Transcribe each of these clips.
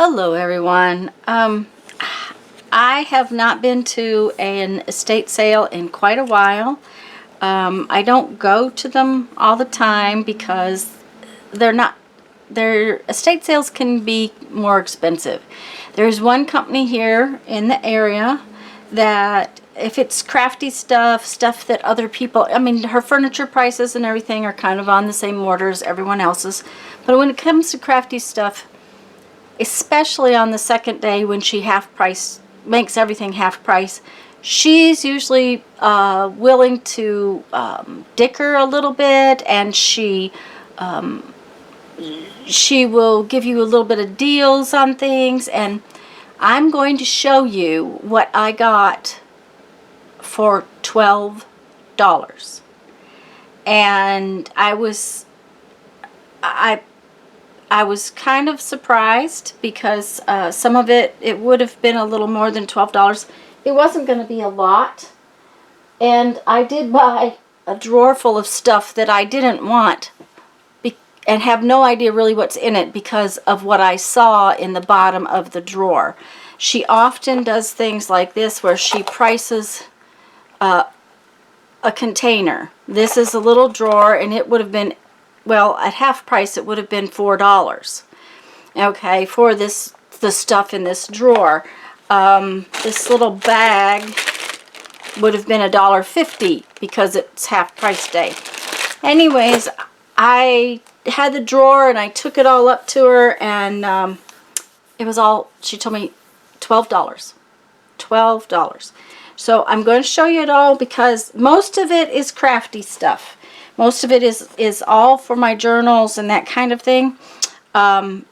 Hello everyone. I have not been to an estate sale in quite a while. I don't go to them all the time because their estate sales can be more expensive. There's one company here in the area that if it's crafty stuff that other people, I mean, her furniture prices and everything are kind of on the same order as everyone else's. But when it comes to crafty stuff, especially on the second day when she makes everything half price, she's usually willing to dicker a little bit, and she will give you a little bit of deals on things. And I'm going to show you what I got for $12. And I was kind of surprised because some of it would have been a little more than $12. It wasn't going to be a lot. And I did buy a drawer full of stuff that I didn't want and have no idea really what's in it because of what I saw in the bottom of the drawer. She often does things like this where she prices a container. This is a little drawer, and it would have been, well, at half price it would have been $4. Okay, for the stuff in this drawer. This little bag would have been $1.50 because it's half price day. Anyways, I had the drawer and I took it all up to her, and it was all, she told me $12. $12. So I'm going to show you it all because most of it is crafty stuff. Most of it is all for my journals and that kind of thing. And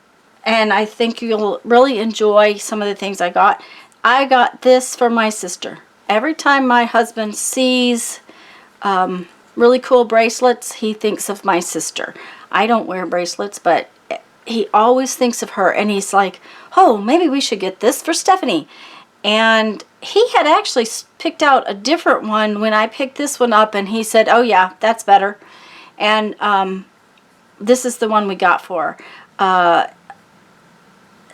I think you'll really enjoy some of the things I got. I got this for my sister. Every time my husband sees really cool bracelets, he thinks of my sister. I don't wear bracelets, but he always thinks of her. And he's like, oh, maybe we should get this for Stephanie. And he had actually picked out a different one when I picked this one up, and he said, oh yeah, that's better. And this is the one we got for her.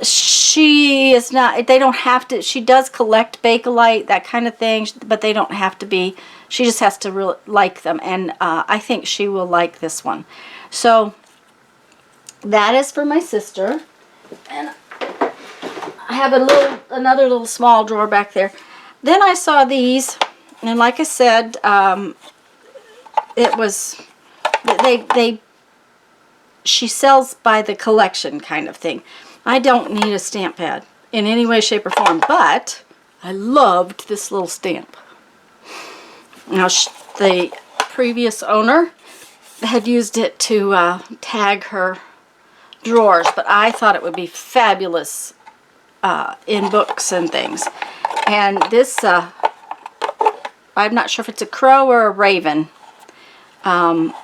She is not, they don't have to, she does collect Bakelite, that kind of thing, but they don't have to be, she just has to really like them. And I think she will like this one. So that is for my sister. And I have another little small drawer back there. Then I saw these, and like I said, it was, she sells by the collection kind of thing. I don't need a stamp pad in any way, shape, or form, but I loved this little stamp. Now, the previous owner had used it to tag her drawers, but I thought it would be fabulous in books and things. And this, I'm not sure if it's a crow or a raven, but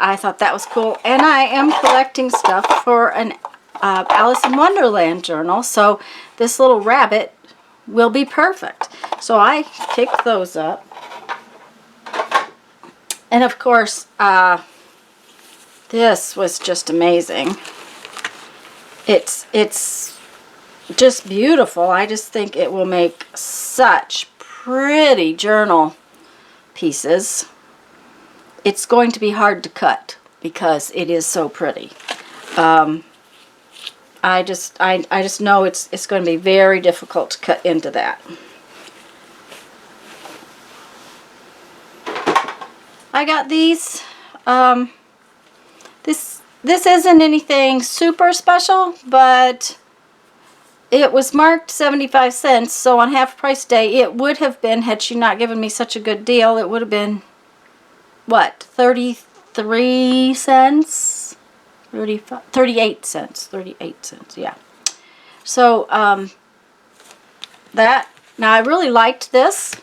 I thought that was cool. And I am collecting stuff for an Alice in Wonderland journal, so this little rabbit will be perfect. So I picked those up. And of course, this was just amazing. It's just beautiful. I just think it will make such pretty journal pieces. It's going to be hard to cut because it is so pretty. I just know it's going to be very difficult to cut into that. I got these. This isn't anything super special, but it was marked 75 cents, so on half price day it would have been, had she not given me such a good deal, it would have been, what, 33 cents? 38 cents. 38 cents, yeah. So, now I really liked this.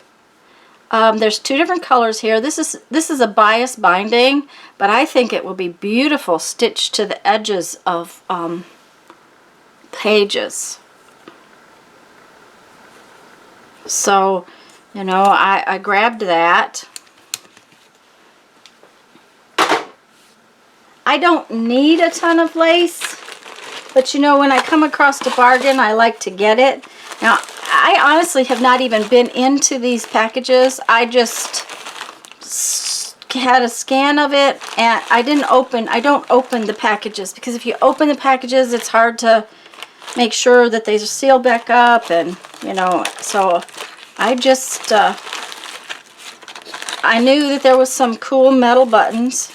There's two different colors here. This is a bias binding, but I think it will be beautiful stitched to the edges of pages. So, you know, I grabbed that. I don't need a ton of lace, But you know, when I come across a bargain, I like to get it. Now, I honestly have not even been into these packages. I just had a scan of it, and I don't open the packages, because if you open the packages, it's hard to make sure that they seal back up, and you know, so I just I knew that there was some cool metal buttons.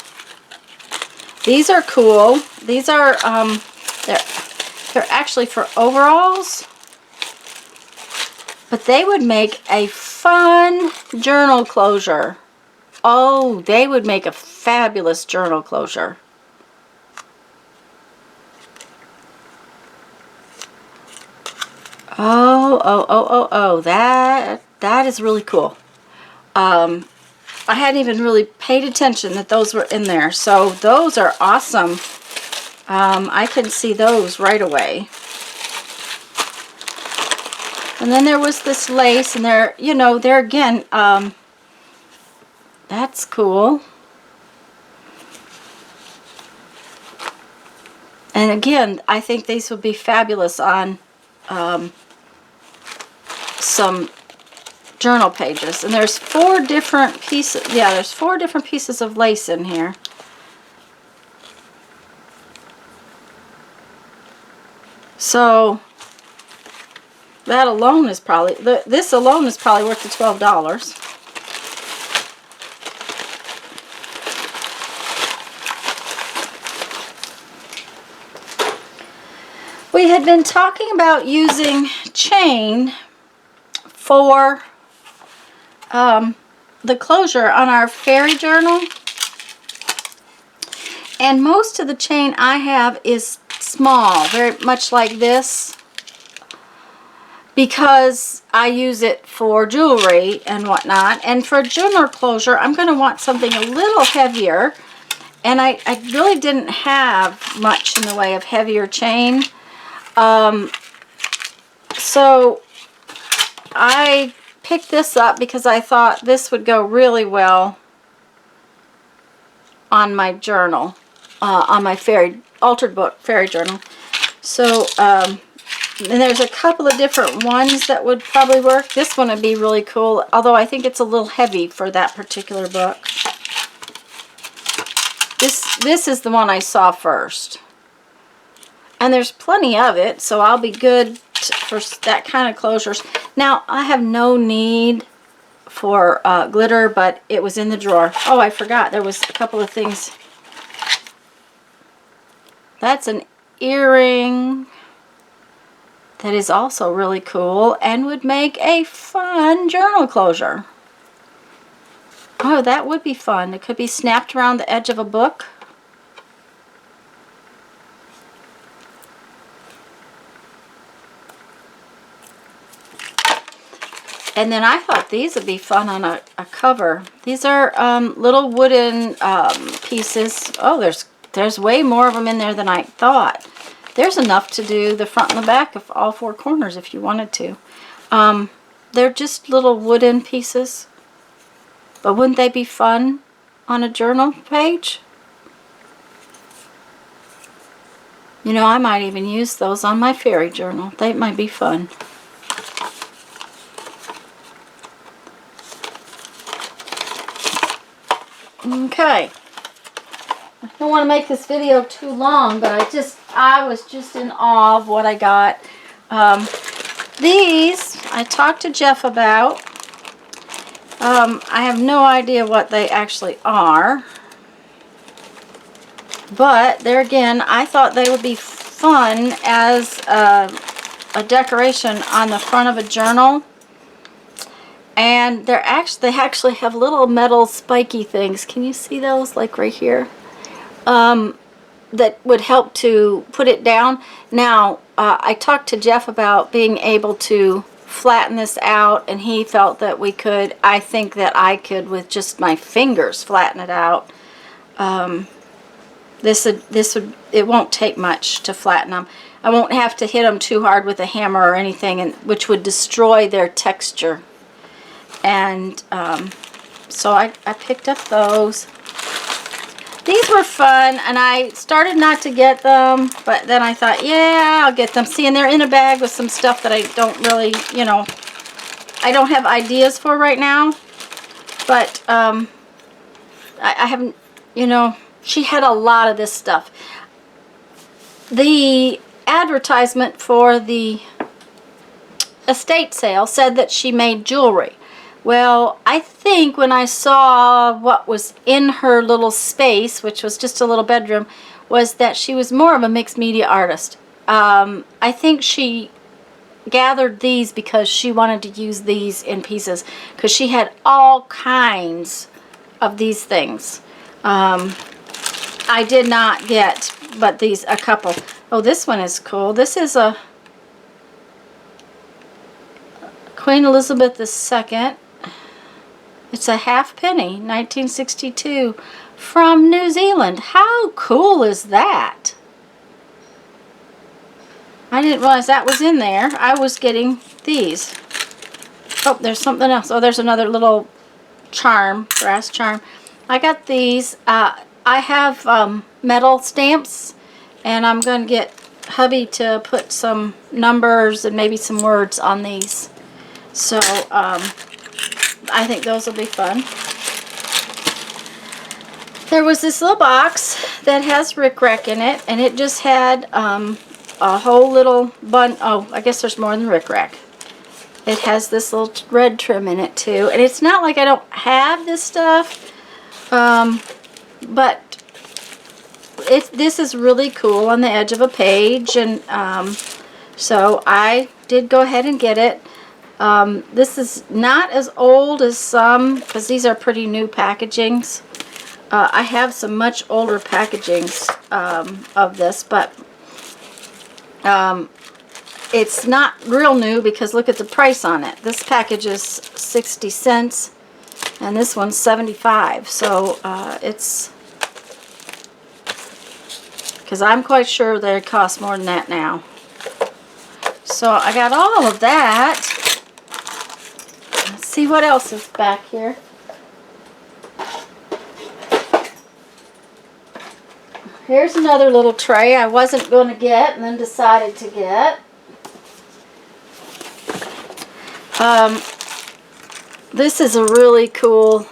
These are cool. These are they're actually for overalls, but they would make a fun journal closure. Oh, they would make a fabulous journal closure. Oh, that is really cool. I hadn't even really paid attention that those were in there. So those are awesome. I can see those right away. And then there was this lace, and there, you know, there again, that's cool. And again, I think these would be fabulous on some journal pages. And there's 4 different pieces. Yeah, there's 4 different pieces of lace in here. So that alone is probably, this alone is probably worth the $12. We had been talking about using chain for the closure on our fairy journal, and most of the chain I have is small, very much like this, because I use it for jewelry and whatnot. And for a journal closure, I'm going to want something a little heavier, and I really didn't have much in the way of heavier chain. So I picked this up because I thought this would go really well on my journal, on my altered book fairy journal. So and there's a couple of different ones that would probably work. This one would be really cool, although I think it's a little heavy for that particular book. This is the one I saw first. And there's plenty of it, so I'll be good for that kind of closures. Now, I have no need for glitter, but it was in the drawer. Oh, I forgot. There was a couple of things. That's an earring that is also really cool and would make a fun journal closure. Oh, that would be fun. It could be snapped around the edge of a book. And then I thought these would be fun on a cover. These are little wooden pieces. Oh, there's way more of them in there than I thought. There's enough to do the front and the back of all 4 corners if you wanted to. They're just little wooden pieces. But wouldn't they be fun on a journal page? You know, I might even use those on my fairy journal. They might be fun. Okay, I don't want to make this video too long, but I was just in awe of what I got. These I talked to Jeff about. I have no idea what they actually are, but there again, I thought they would be fun as a decoration on the front of a journal. And they actually have little metal spiky things. Can you see those, like right here? That would help to put it down. Now, I talked to Jeff about being able to flatten this out, and he felt that we could. I think that I could, with just my fingers, flatten it out. It won't take much to flatten them. I won't have to hit them too hard with a hammer or anything, which would destroy their texture. And so I picked up those. these were fun, and I started not to get them, but then I thought, yeah, I'll get them. See, and they're in a bag with some stuff that I don't really, you know, I don't have ideas for right now. But I haven't, you know, she had a lot of this stuff. The advertisement for the estate sale said that she made jewelry. Well, I think when I saw what was in her little space, which was just a little bedroom, was that she was more of a mixed media artist. I think she gathered these because she wanted to use these in pieces, because she had all kinds of these things. I did not get, but these, a couple. Oh, this one is cool. This is a Queen Elizabeth II. It's a half penny, 1962, from New Zealand. How cool is that? I didn't realize that was in there. I was getting these. Oh, there's something else. Oh, there's another little charm, brass charm. I got these. I have metal stamps, and I'm going to get hubby to put some numbers and maybe some words on these. So, I think those will be fun. There was this little box that has rickrack in it, and it just had a whole little bun. Oh, I guess there's more than rickrack. It has this little red trim in it too, and it's not like I don't have this stuff, but this is really cool on the edge of a page, and so I did go ahead and get it. This is not as old as some, because these are pretty new packagings. I have some much older packagings of this, but it's not real new because look at the price on it. This package is 60 cents and this one's 75. So it's, because I'm quite sure they cost more than that now. So I got all of that. Let's see what else is back here. Here's another little tray I wasn't going to get and then decided to get. This is a really cool,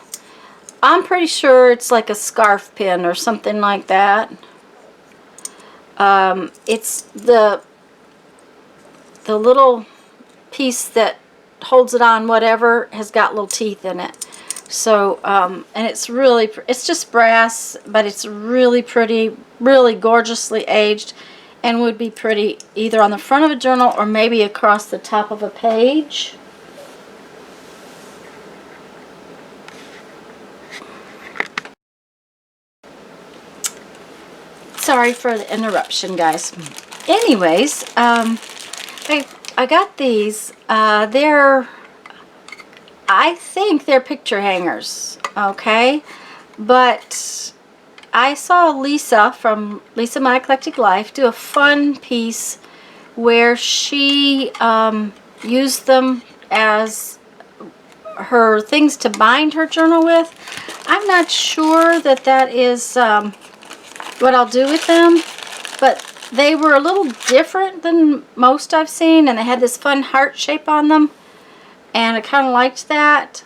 I'm pretty sure it's like a scarf pin or something like that. It's the little piece that holds it on, whatever, has got little teeth in it. So, and it's really, it's just brass, but it's really pretty, really gorgeously aged, and would be pretty either on the front of a journal or maybe across the top of a page. Sorry for the interruption, guys. Anyways, I got these. I think they're picture hangers, okay? But I saw Lisa from Lisa My Eclectic Life do a fun piece where she used them as her things to bind her journal with. I'm not sure that that is what I'll do with them, but they were a little different than most I've seen, and they had this fun heart shape on them, and I kind of liked that.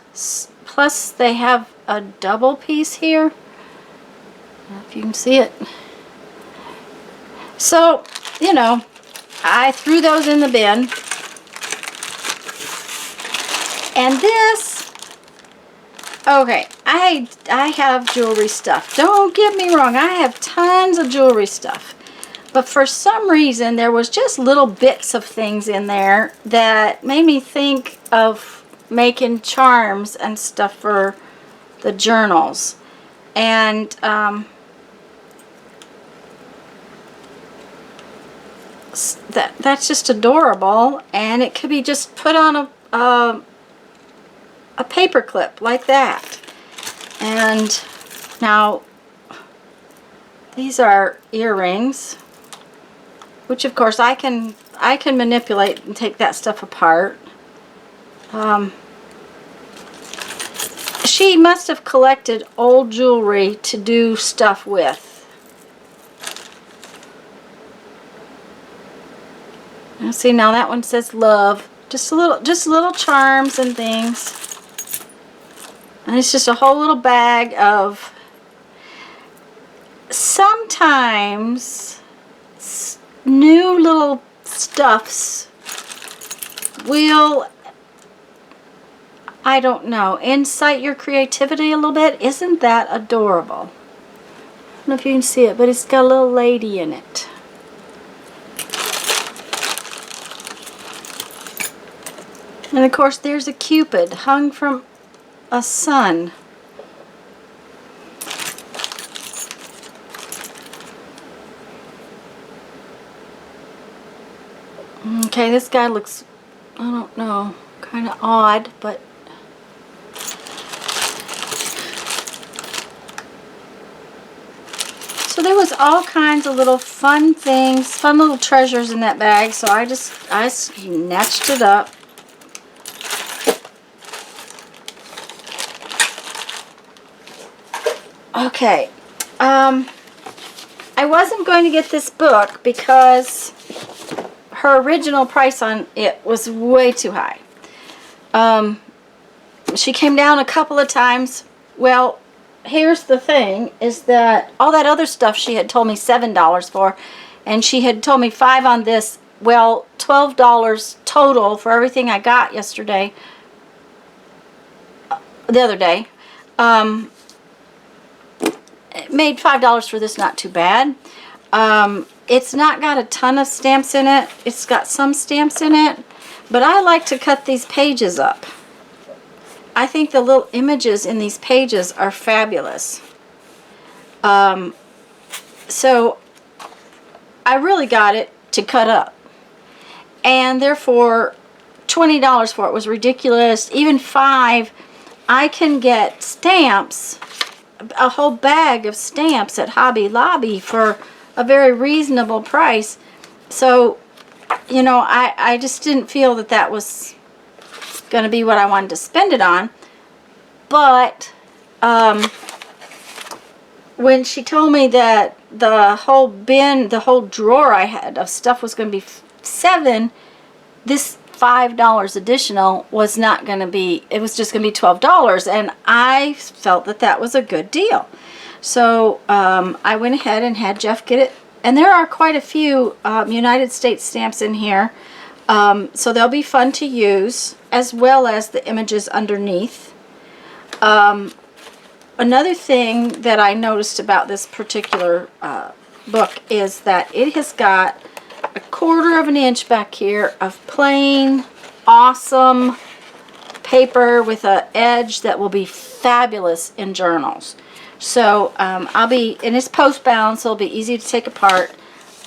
Plus they have a double piece here, I don't know if you can see it. So, you know, I threw those in the bin. And this, okay, I have jewelry stuff. Don't get me wrong, I have tons of jewelry stuff. But for some reason, there was just little bits of things in there that made me think of making charms and stuff for the journals. And that's just adorable, and it could be just put on a paper clip like that. And now these are earrings, which of course I can manipulate and take that stuff apart. she must have collected old jewelry to do stuff with. Now see, now that one says love. Just little charms and things. And it's just a whole little bag of, sometimes new little stuffs will, I don't know, incite your creativity a little bit. Isn't that adorable? I don't know if you can see it, but it's got a little lady in it. And of course there's a Cupid hung from a sun. Okay, this guy looks, I don't know, kind of odd, but so there was all kinds of little fun things, fun little treasures in that bag, so I snatched it up. Okay, I wasn't going to get this book because her original price on it was way too high. She came down a couple of times. Well, here's the thing, is that all that other stuff she had told me $7 for, and she had told me $5 on this. Well, $12 total for everything I got yesterday, the other day. It made $5 for this, not too bad. It's not got a ton of stamps in it. It's got some stamps in it, but I like to cut these pages up. I think the little images in these pages are fabulous. So I really got it to cut up, and therefore $20 for it was ridiculous. Even $5, I can get stamps, a whole bag of stamps at Hobby Lobby for a very reasonable price. So, you know, I just didn't feel that that was going to be what I wanted to spend it on. But when she told me that the whole bin, the whole drawer I had of stuff was going to be $7, this $5 additional was not going to be, it was just going to be $12, and I felt that that was a good deal. So I went ahead and had Jeff get it, and there are quite a few United States stamps in here, so they'll be fun to use, as well as the images underneath. Another thing that I noticed about this particular book is that it has got a 1/4 of an inch back here of plain, awesome paper with an edge that will be fabulous in journals. So and it's post bound, so it'll be easy to take apart.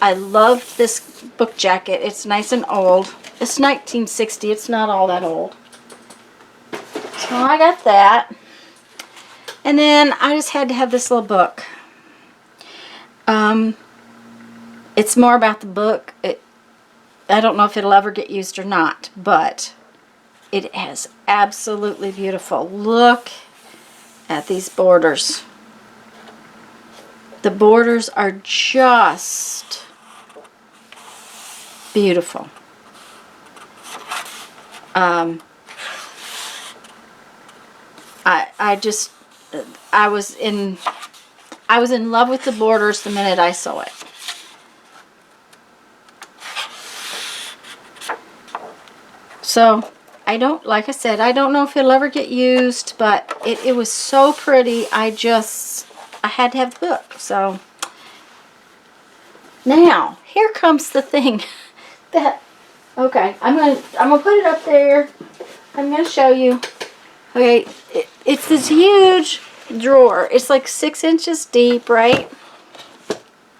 I love this book jacket. It's nice and old. It's 1960. It's not all that old. So I got that. And then I just had to have this little book. It's more about the book. I don't know if it'll ever get used or not, but it is absolutely beautiful. Look at these borders. The borders are just beautiful. I was in love with the borders the minute I saw it. So like I said, I don't know if it'll ever get used, but it was so pretty. I had to have the book. So now here comes the thing that, okay, I'm gonna put it up there. I'm gonna show you. Okay, it's this huge drawer. It's like 6 inches deep, right?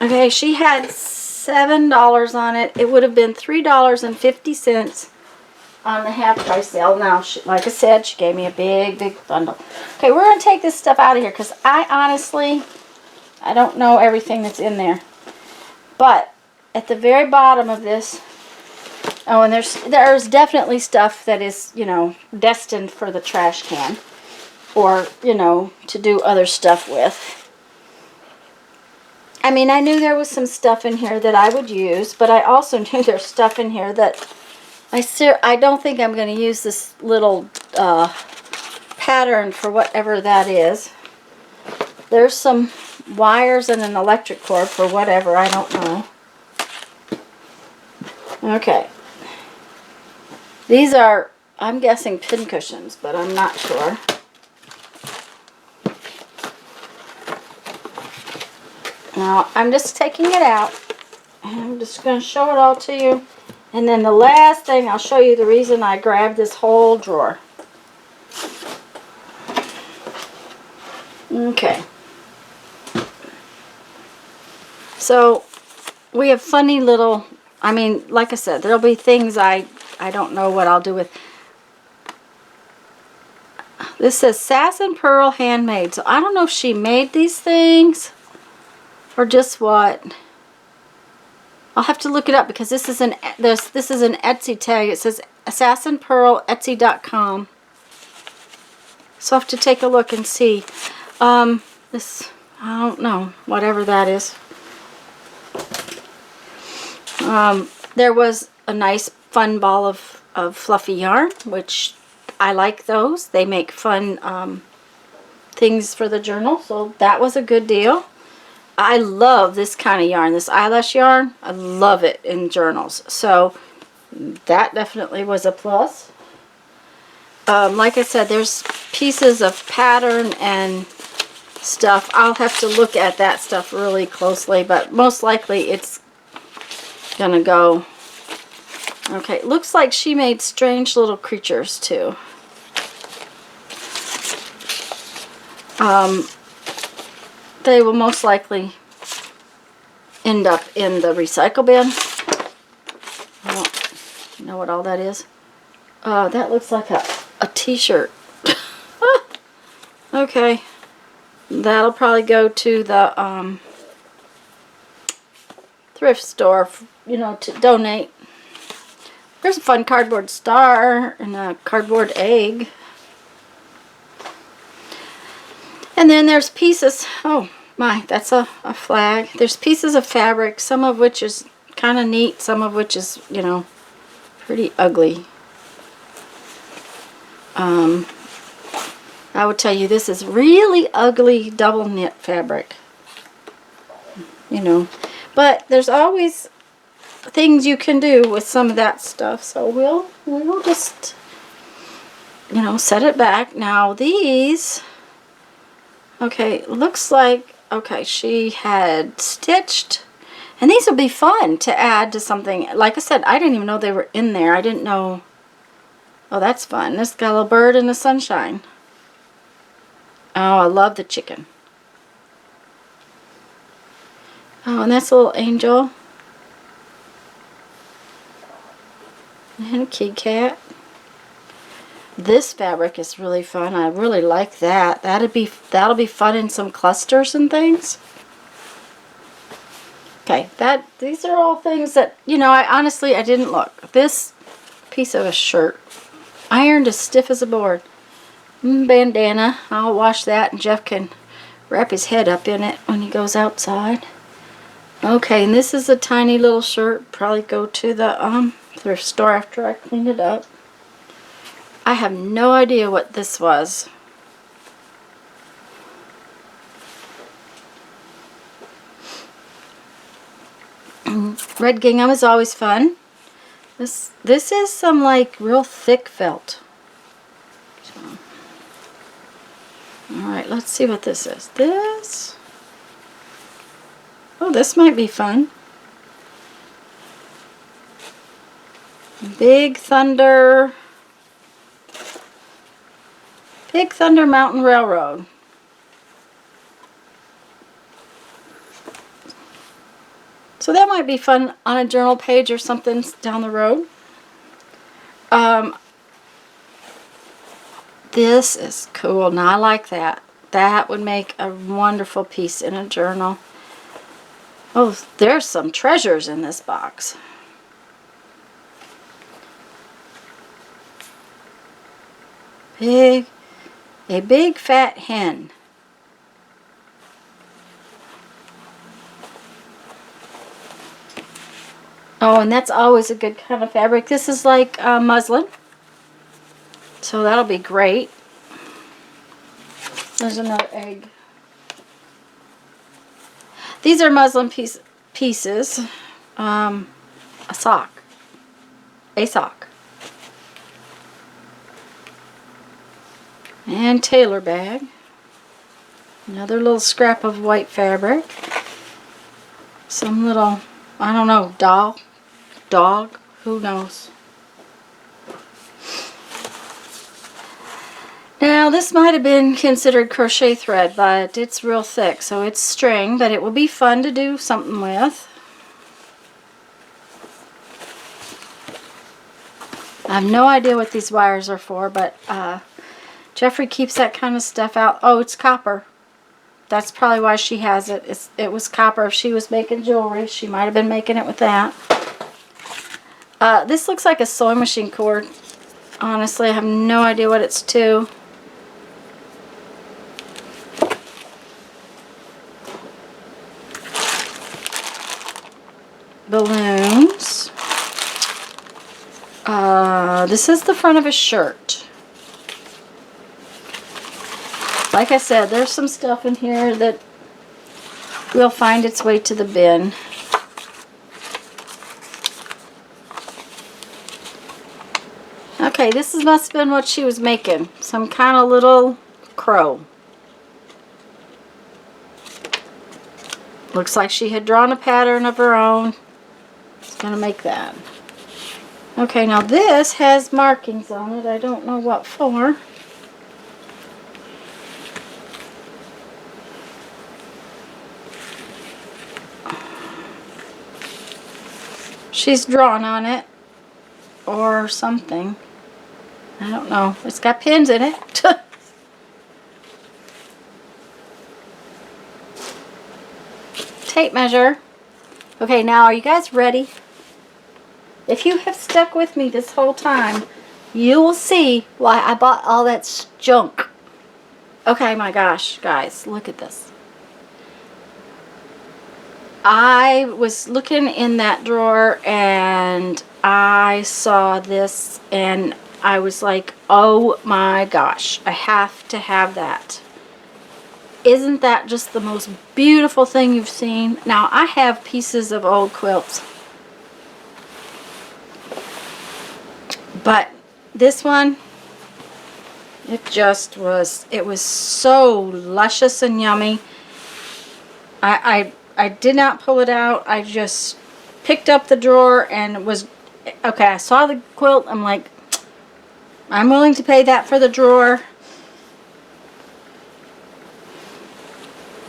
Okay, she had $7 on it. It would have been $3.50 on the half price sale. Now, like I said, she gave me a big bundle. Okay, we're going to take this stuff out of here because I don't know everything that's in there. But at the very bottom of this, oh, and there's definitely stuff that is, you know, destined for the trash can. or, you know, to do other stuff with. I mean, I knew there was some stuff in here that I would use, but I also knew there's stuff in here that I don't think I'm going to use this little pattern for whatever that is. There's some wires and an electric cord for whatever, I don't know. Okay. These are, I'm guessing, pin cushions, but I'm not sure. Now, I'm just taking it out, and I'm just going to show it all to you. And then the last thing, I'll show you the reason I grabbed this whole drawer. Okay. So, we have funny little, I mean, like I said, there'll be things I don't know what I'll do with. This says Sass and Pearl Handmade. So, I don't know if she made these things or just what. I'll have to look it up because this is an Etsy tag. It says Sass and Pearl Etsy.com. So I'll have to take a look and see. This, I don't know, whatever that is. There was a nice fun ball of fluffy yarn, which I like those. They make fun things for the journal, so that was a good deal. I love this kind of yarn, this eyelash yarn. I love it in journals, so that definitely was a plus. Like I said, there's pieces of pattern and stuff. I'll have to look at that stuff really closely, but most likely it's gonna go. Okay, looks like she made strange little creatures too. They will most likely end up in the recycle bin. I don't know what all that is. That looks like a t-shirt. Okay. That'll probably go to the thrift store, you know, to donate. There's a fun cardboard star and a cardboard egg. And then there's pieces, oh my, that's a flag. There's pieces of fabric, some of which is kind of neat, some of which is, you know, pretty ugly. I would tell you this is really ugly double knit fabric. You know, but there's always things you can do with some of that stuff. So we'll just, you know, set it back. Now these, okay, looks like, okay, she had stitched, and these would be fun to add to something. Like I said, I didn't even know they were in there. I didn't know. Oh, that's fun. This got a little bird in the sunshine. Oh, I love the chicken. Oh, and that's a little angel. And a kitty cat. This fabric is really fun. I really like that. That'll be fun in some clusters and things. Okay, these are all things that, you know, I didn't look. This piece of a shirt, ironed as stiff as a board. Bandana. I'll wash that, and Jeff can wrap his head up in it when he goes outside. Okay, and this is a tiny little shirt. Probably go to the thrift store after I clean it up. I have no idea what this was. Red gingham is always fun. This is some like real thick felt. So, alright, let's see what this is. This, oh, this might be fun. Big Thunder Mountain Railroad. So that might be fun on a journal page or something down the road. This is cool. Now I like that. That would make a wonderful piece in a journal. Oh, there's some treasures in this box. Big A big fat hen. Oh, and that's always a good kind of fabric. This is like muslin. So that'll be great. There's another egg. These are muslin pieces. A sock. A sock. And tailor bag. Another little scrap of white fabric. Some little, I don't know, dog, who knows. Now this might have been considered crochet thread, but it's real thick, so it's string, but it will be fun to do something with. I have no idea what these wires are for, but Jeffrey keeps that kind of stuff out. Oh, it's copper. That's probably why she has it. It was copper. If she was making jewelry, she might have been making it with that. This looks like a sewing machine cord. Honestly, I have no idea what it's to. Balloons. This is the front of a shirt. Like I said, there's some stuff in here that will find its way to the bin. Okay, this must have been what she was making. Some kind of little crow. Looks like she had drawn a pattern of her own. She's going to make that. Okay, now this has markings on it. I don't know what for. She's drawn on it or something. I don't know. It's got pins in it. Tape measure. Okay, now are you guys ready? If you have stuck with me this whole time, you will see why I bought all that junk. Okay, my gosh, guys, look at this. I was looking in that drawer and I saw this and I was like, oh my gosh, I have to have that. Isn't that just the most beautiful thing you've seen? Now, I have pieces of old quilts, but this one, it was so luscious and yummy. I did not pull it out. I just picked up the drawer and was, okay, I saw the quilt. I'm like, I'm willing to pay that for the drawer.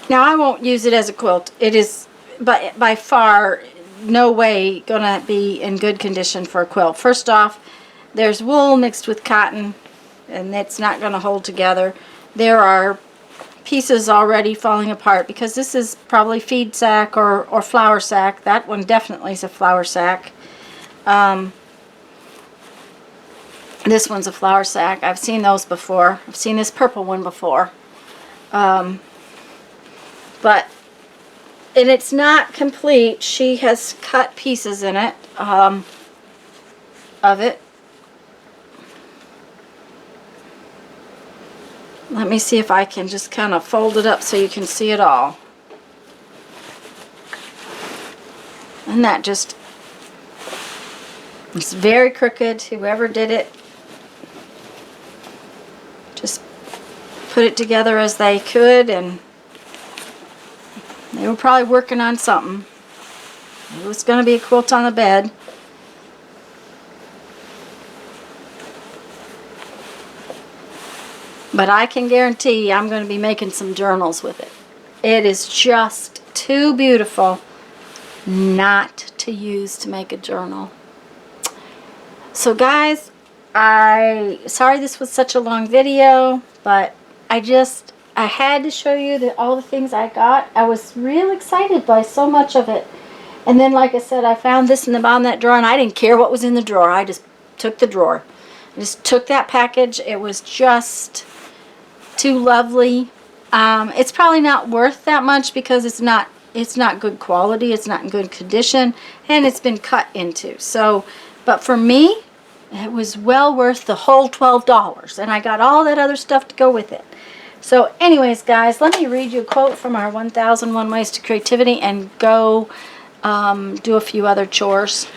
Now, I won't use it as a quilt. It is by far no way going to be in good condition for a quilt. First off, there's wool mixed with cotton, and it's not going to hold together. There are pieces already falling apart because this is probably feed sack or flour sack. That one definitely is a flour sack. This one's a flour sack. I've seen those before. I've seen this purple one before. But and it's not complete. She has cut pieces in it of it. Let me see if I can just kind of fold it up so you can see it all. And that just, it's very crooked. Whoever did it just put it together as they could, and they were probably working on something. It was going to be a quilt on the bed. But I can guarantee I'm going to be making some journals with it. It is just too beautiful not to use to make a journal. So guys, sorry this was such a long video, but I had to show you all the things I got. I was real excited by so much of it. And then, like I said, I found this in the bottom of that drawer, and I didn't care what was in the drawer. I just took the drawer. I just took that package. It was just too lovely. It's probably not worth that much because it's not good quality, it's not in good condition, and it's been cut into. So, but for me, it was well worth the whole $12, and I got all that other stuff to go with it. So anyways, guys, let me read you a quote from our 1001 Ways to Creativity and go do a few other chores.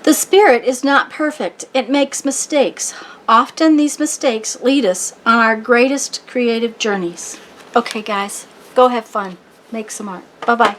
The spirit is not perfect. It makes mistakes. Often these mistakes lead us on our greatest creative journeys. Okay, guys, go have fun. Make some art. Bye-bye.